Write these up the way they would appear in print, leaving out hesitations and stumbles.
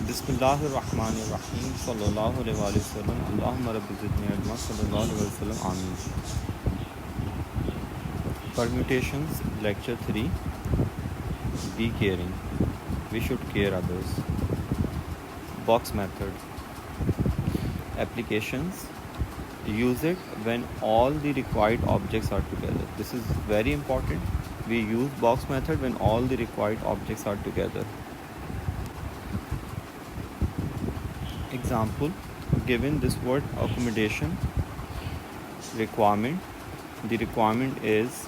बिस्मिल्लाहिर्रहमानिर्रहीम सल्लल्लाहु अलैहि वसल्लम अल्लाहुम्मा रब्बि ज़िदनी इल्मा सल्लल्लाहु अलैहि वसल्लम आमीन। Permutations lecture 3. Be caring. We should care others. Box method. Applications. Use it when all the required objects are together. This is very important. We use box method when all the required objects are together. Example, given this word accommodation requirement, the requirement is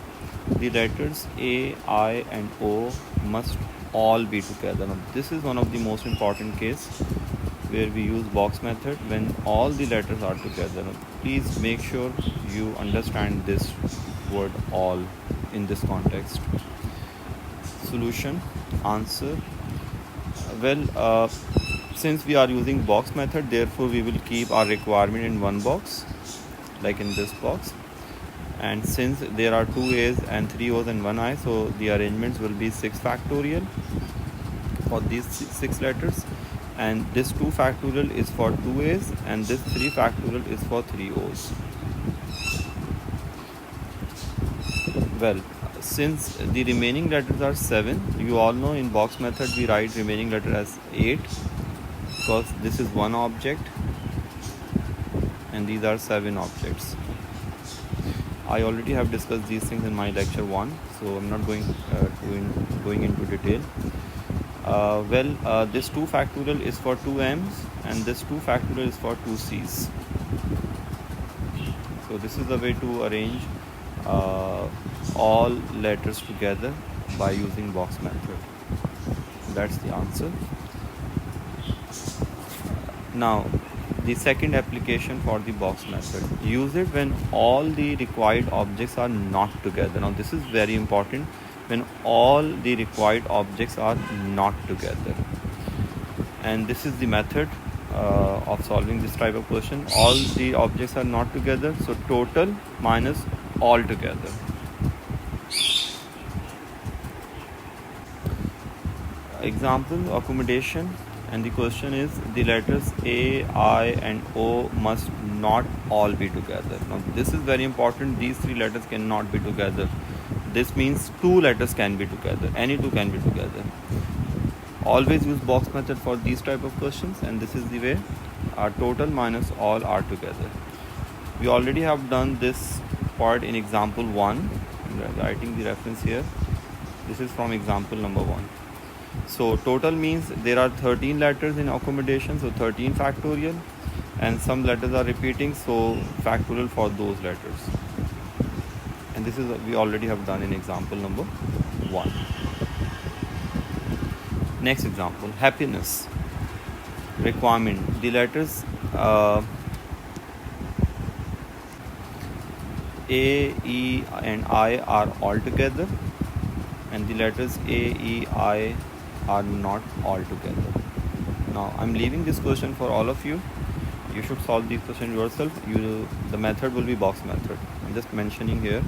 the letters A, I and O must all be together. Now this is one of the most important case where we use box method when all the letters are together. Now, please make sure you understand this word all in this context. Solution, answer. Well, since we are using box method, therefore we will keep our requirement in one box, like in this box. And since there are 2 A's and 3 O's and 1 I, so the arrangements will be 6 factorial for these 6 letters, and this 2 factorial is for 2 A's and this 3 factorial is for 3 O's. Well, since the remaining letters are 7, you all know in box method we write remaining letter as 8 because this is one object and these are 7 objects. I already have discussed these things in my lecture 1, so I'm not going into detail. This 2 factorial is for 2 M's and this 2 factorial is for 2 C's. So this is the way to arrange all letters together by using box method. That's the answer. Now the second application for the box method, use it when all the required objects are not together. Now this is very important, when all the required objects are not together, and this is the method of solving this type of question. All the objects are not together, so total minus all together. Example, accommodation, and the question is the letters A, I and O must not all be together. Now this is very important, these 3 letters cannot be together. This means 2 letters can be together, any 2 can be together. Always use box method for these type of questions, and this is the way our total minus all are together. We already have done this part in example 1. I'm writing the reference here. This is from example number 1. So total means there are 13 letters in accommodation, so 13 factorial, and some letters are repeating, so factorial for those letters. And this is what we already have done in example number 1. Next example, happiness requirement. The letters A, E and I are all together, and the letters A, E, I are not all together. Now I'm leaving this question for all of you. You should solve this question yourself. The method will be box method. I'm just mentioning here.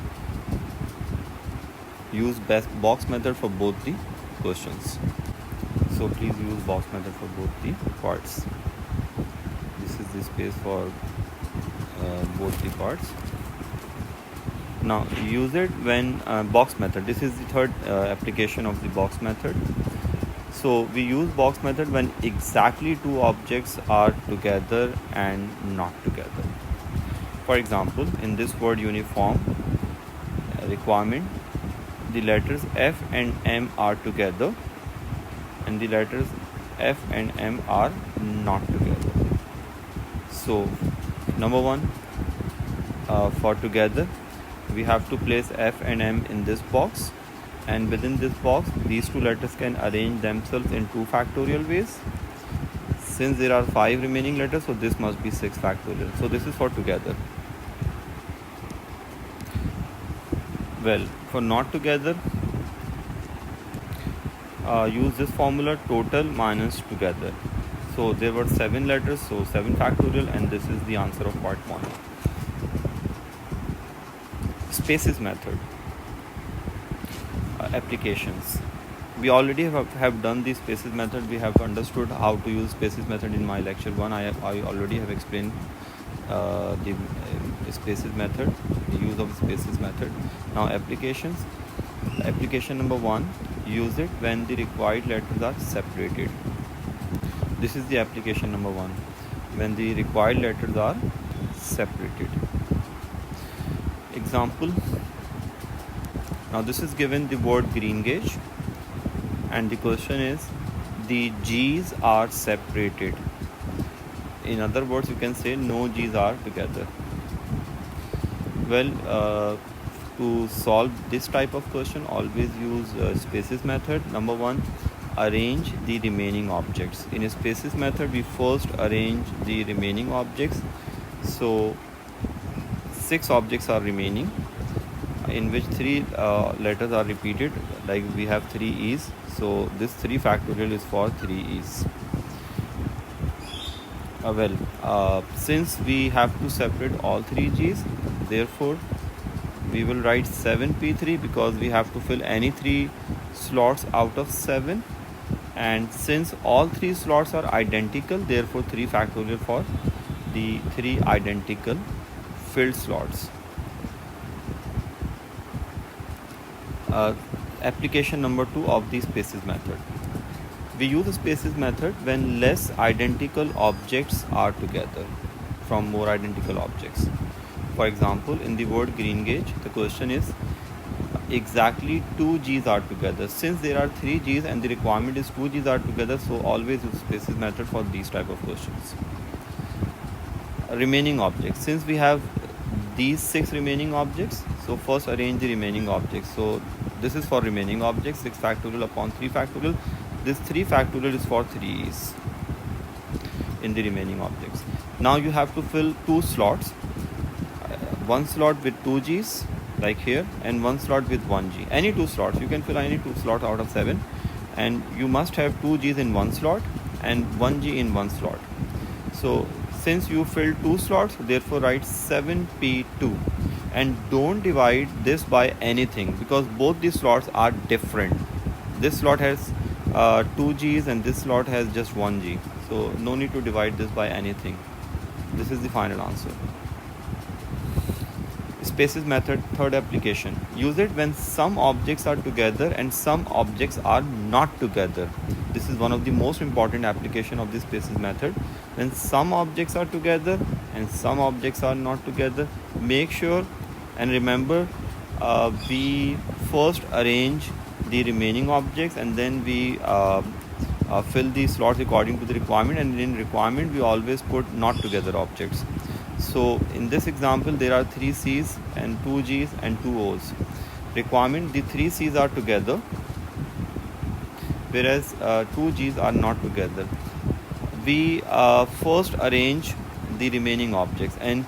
Use box method for both the questions. So please use box method for both the parts. This is the space for both the parts. Now use it when box method. This is the third application of the box method. So we use box method when exactly 2 objects are together and not together. For example, in this word uniform requirement, the letters F and M are together and the letters F and M are not together. So number 1, for together we have to place F and M in this box, and within this box these 2 letters can arrange themselves in 2 factorial ways. Since there are 5 remaining letters, so this must be 6 factorial. So this is for together. Well, for not together, use this formula, total minus together. So there were 7 letters, so 7 factorial, and this is the answer of part 1. Spaces method. Applications. We already have done the spaces method. We have understood how to use spaces method in my lecture 1. I already have explained the spaces method, the use of spaces method. Now applications. Application number 1, use it when the required letters are separated. This is the application number 1, when the required letters are separated. Example. Now this is given the word green gauge, and the question is the G's are separated. In other words, you can say no G's are together. Well, to solve this type of question, always use spaces method. Number 1, arrange the remaining objects. In a spaces method, we first arrange the remaining objects. So 6 objects are remaining, in which 3 letters are repeated, like we have 3 E's. So this 3 factorial is for 3 E's. Since we have to separate all 3 G's, therefore we will write 7P3, because we have to fill any 3 slots out of 7, and since all 3 slots are identical, therefore 3 factorial for the 3 identical filled slots. Application number 2 of the spaces method. We use the spaces method when less identical objects are together from more identical objects. For example, in the word green gauge, the question is exactly 2 G's are together. Since there are 3 G's and the requirement is 2 G's are together, so always use spaces method for these type of questions. Remaining objects. Since we have these 6 remaining objects, so first arrange the remaining objects. So this is for remaining objects, 6 factorial upon 3 factorial. This 3 factorial is for 3 E's in the remaining objects. Now you have to fill 2 slots, one slot with 2 G's like here, and one slot with 1 G. Any 2 slots, you can fill any 2 slots out of 7, and you must have 2 G's in one slot and 1 G in one slot. So since you filled 2 slots, therefore write 7P2, and don't divide this by anything, because both these slots are different. This slot has 2 G's and this slot has just 1 G, so no need to divide this by anything. This is the final answer. Spaces method, third application. Use it when some objects are together and some objects are not together. This is one of the most important application of the spaces method. When some objects are together and some objects are not together, make sure and remember we first arrange the remaining objects, and then we fill the slots according to the requirement, and in requirement we always put not together objects. So in this example, there are 3 C's and 2 G's and 2 O's. Requirement, the 3 C's are together, whereas 2 G's are not together. We first arrange the remaining objects, and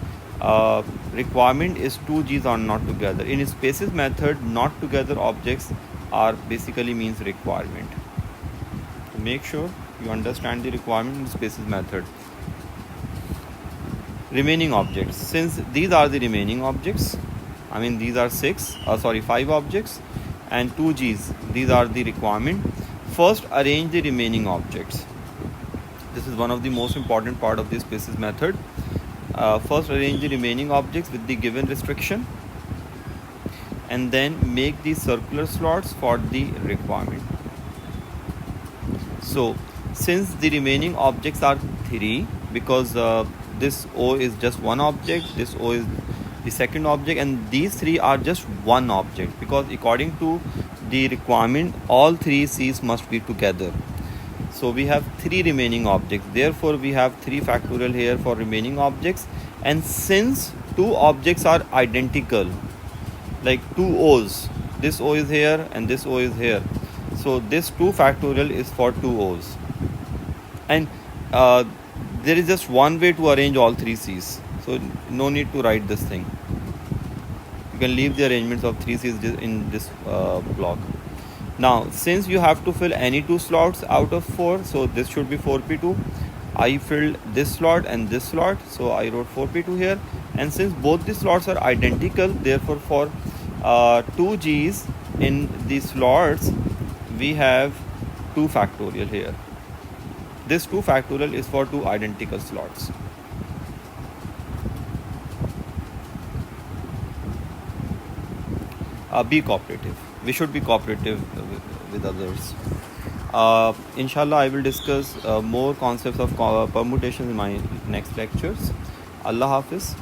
requirement is 2 G's are not together. In spaces method, not together objects are basically means requirement. So make sure you understand the requirement in spaces method. Remaining objects. Since these are the remaining objects, I mean these are 5 objects and 2 G's, these are the requirement. First arrange the remaining objects. This is one of the most important part of the spaces method. First arrange the remaining objects with the given restriction, and then make the circular slots for the requirement. So since the remaining objects are 3, because this O is just one object, this O is the second object, and these 3 are just one object, because according to the requirement all 3 C's must be together. So we have 3 remaining objects, therefore we have 3 factorial here for remaining objects. And since 2 objects are identical, like 2 O's, this O is here and this O is here, so this 2 factorial is for 2 O's. And there is just one way to arrange all 3 C's, so no need to write this thing. You can leave the arrangements of 3 C's in this block. Now since you have to fill any 2 slots out of 4, so this should be 4P2. I filled this slot and this slot, so I wrote 4P2 here. And since both the slots are identical, therefore for 2 G's in the slots, we have 2 factorial here. This 2 factorial is for 2 identical slots. Be cooperative. We should be cooperative with others. Inshallah, I will discuss more concepts of permutations in my next lectures. Allah Hafiz.